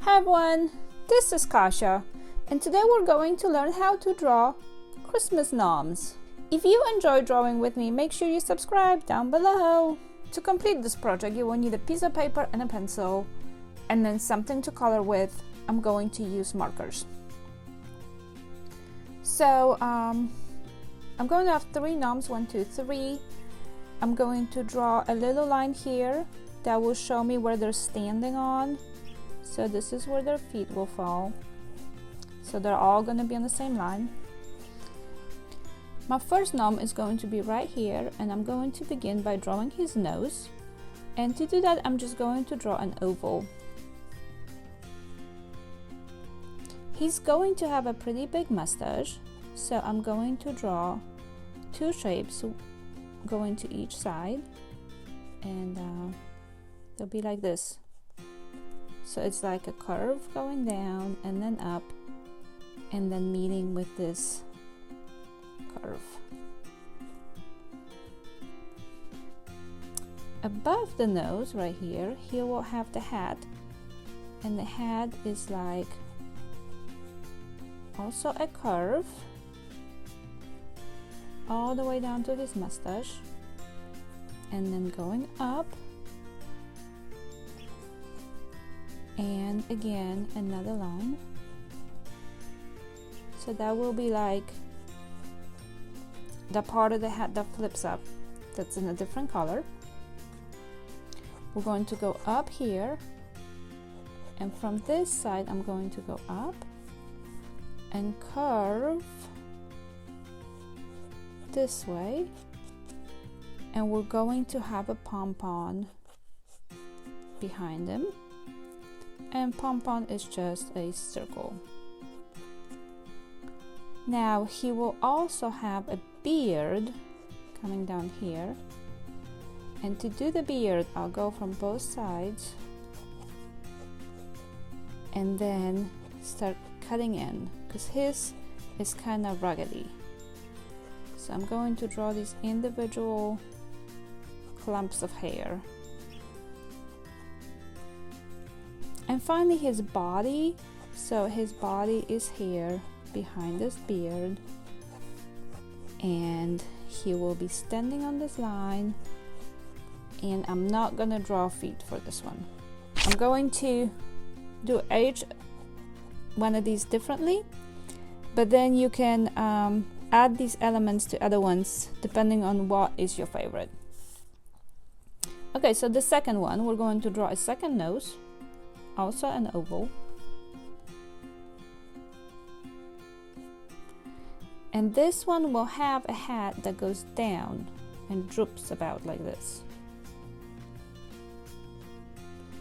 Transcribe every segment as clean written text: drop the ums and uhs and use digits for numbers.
Hi everyone, this is Kasha, and today we're going to learn how to draw Christmas gnomes. If you enjoy drawing with me, make sure you subscribe down below. To complete this project, you will need a piece of paper and a pencil, and then something to color with. I'm going to use markers. So I'm going to have 3 gnomes, 1, 2, 3. I'm going to draw a little line here that will show me where they're standing on. So this is where their feet will fall. So they're all going to be on the same line. My first gnome is going to be right here, and I'm going to begin by drawing his nose. And to do that, I'm just going to draw an oval. He's going to have a pretty big mustache, so I'm going to draw 2 shapes going to each side, and they'll be like this. So it's like a curve going down and then up and then meeting with this curve. Above the nose right here, he will have the hat, and the hat is like also a curve all the way down to his mustache, and then going up, and again another line. So that will be like the part of the hat that flips up, that's in a different color. We're going to go up here, and from this side I'm going to go up and curve this way, and we're going to have a pom-pom behind him, and pom-pom is just a circle. Now he will also have a beard coming down here, and to do the beard I'll go from both sides and then start cutting in, because his is kind of ruggedy. So I'm going to draw these individual clumps of hair. And finally his body. So his body is here behind this beard, and he will be standing on this line, and I'm not gonna draw feet for this one. I'm going to do each one of these differently, but then you can add these elements to other ones depending on what is your favorite. Okay, so the second one, we're going to draw a second nose, also an oval. And this one will have a hat that goes down and droops about like this.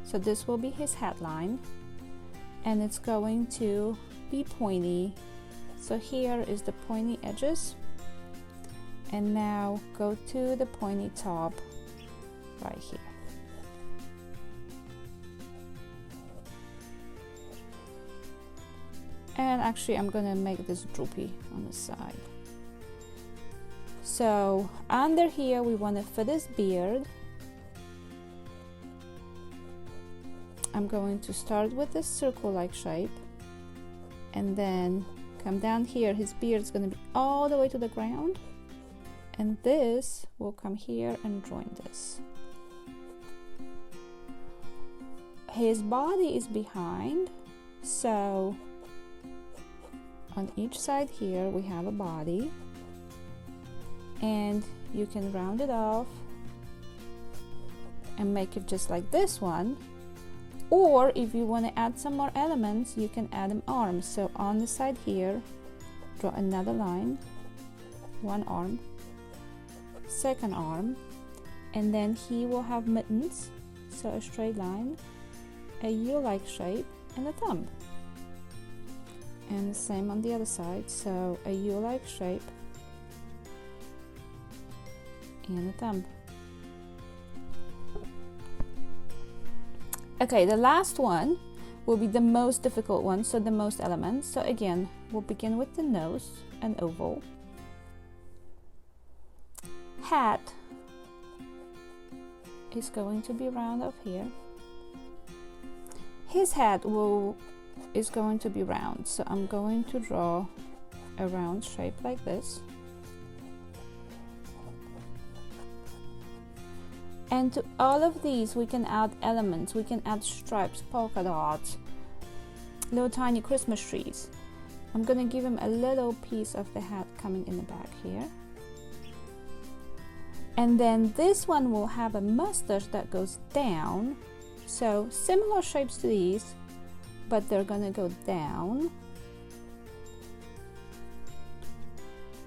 So this will be his hat line, and it's going to be pointy. So here is the pointy edges, and now go to the pointy top right here. And actually I'm gonna make this droopy on the side. So under here we want to fit his beard. I'm going to start with this circle-like shape, and then come down here. His beard is going to be all the way to the ground, and this will come here and join this. His body is behind, so on each side here we have a body, and you can round it off and make it just like this one. Or if you want to add some more elements, you can add an arm. So on the side here, draw another line, one arm, second arm, and then he will have mittens, so a straight line, a U-like shape, and a thumb. And the same on the other side, so a U-like shape and a thumb. Okay, the last one will be the most difficult one, so the most elements. So again, we'll begin with the nose, an oval. Hat is going to be round up here. His head is going to be round, so I'm going to draw a round shape like this. And to all of these we can add elements, we can add stripes, polka dots, little tiny Christmas trees. I'm gonna give him a little piece of the hat coming in the back here. And then this one will have a mustache that goes down. So similar shapes to these, but they're gonna go down.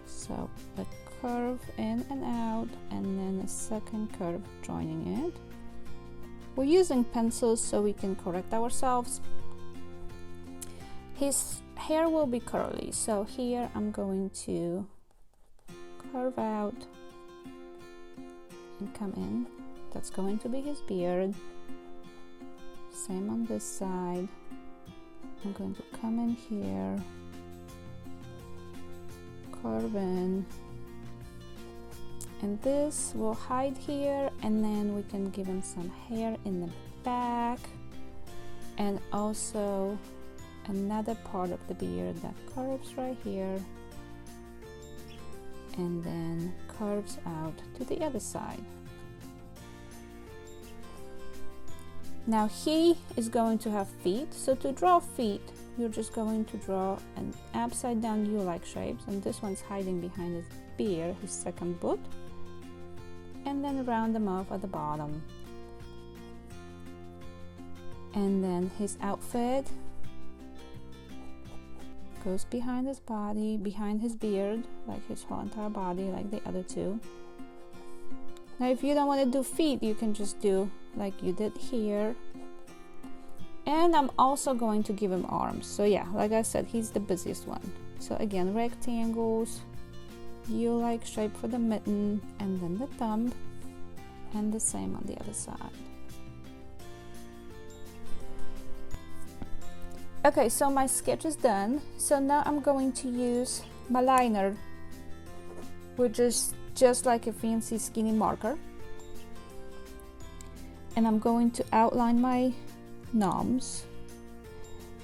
So a curve in and out, and then a second curve joining it. We're using pencils so we can correct ourselves. His hair will be curly, so here I'm going to curve out and come in. That's going to be his beard. Same on this side. I'm going to come in here, curve in, and this will hide here, and then we can give him some hair in the back, and also another part of the beard that curves right here and then curves out to the other side. Now he is going to have feet, so to draw feet you're just going to draw an upside down U-like shapes, and this one's hiding behind his beard, his second boot, and then round them off at the bottom. And then his outfit goes behind his body, behind his beard, like his whole entire body, like the other two. Now if you don't want to do feet, you can just do like you did here. And I'm also going to give him arms. So yeah, like I said, he's the busiest one. So again, rectangles, U-like shape for the mitten, and then the thumb, and the same on the other side. Okay, so my sketch is done. So now I'm going to use my liner, which is just like a fancy skinny marker. And I'm going to outline my gnomes.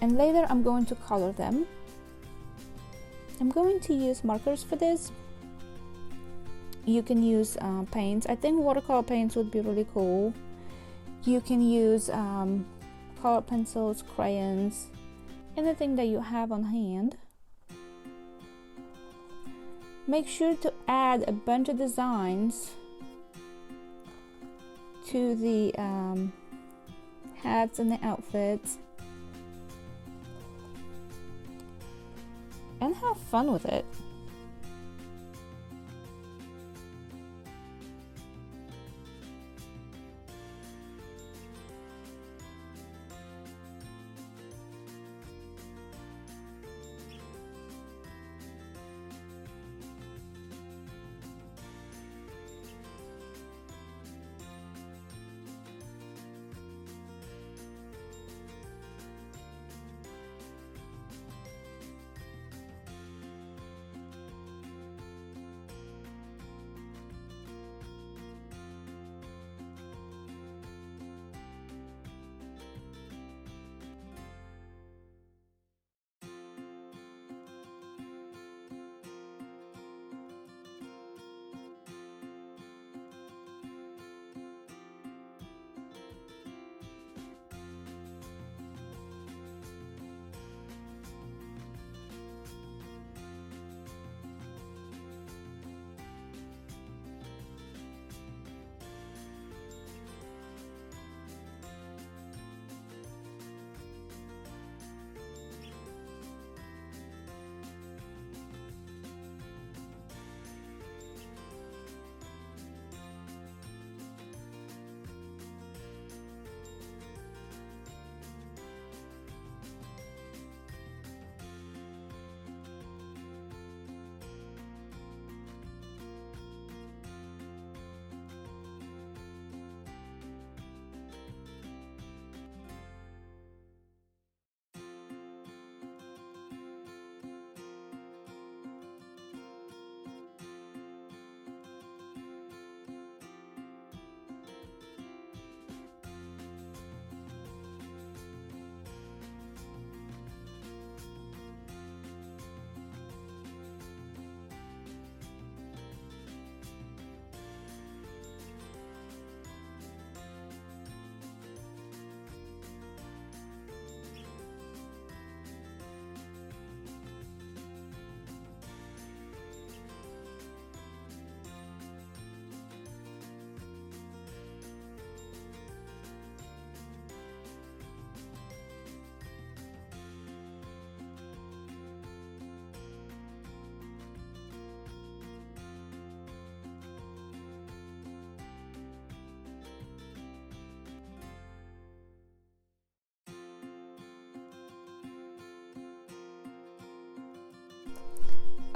And later I'm going to color them. I'm going to use markers for this. You can use paints. I think watercolor paints would be really cool. You can use color pencils, crayons, anything that you have on hand. Make sure to add a bunch of designs to the hats and the outfits, and have fun with it.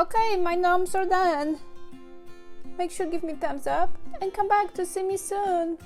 Okay, my gnomes are done. Make sure give me thumbs up and come back to see me soon.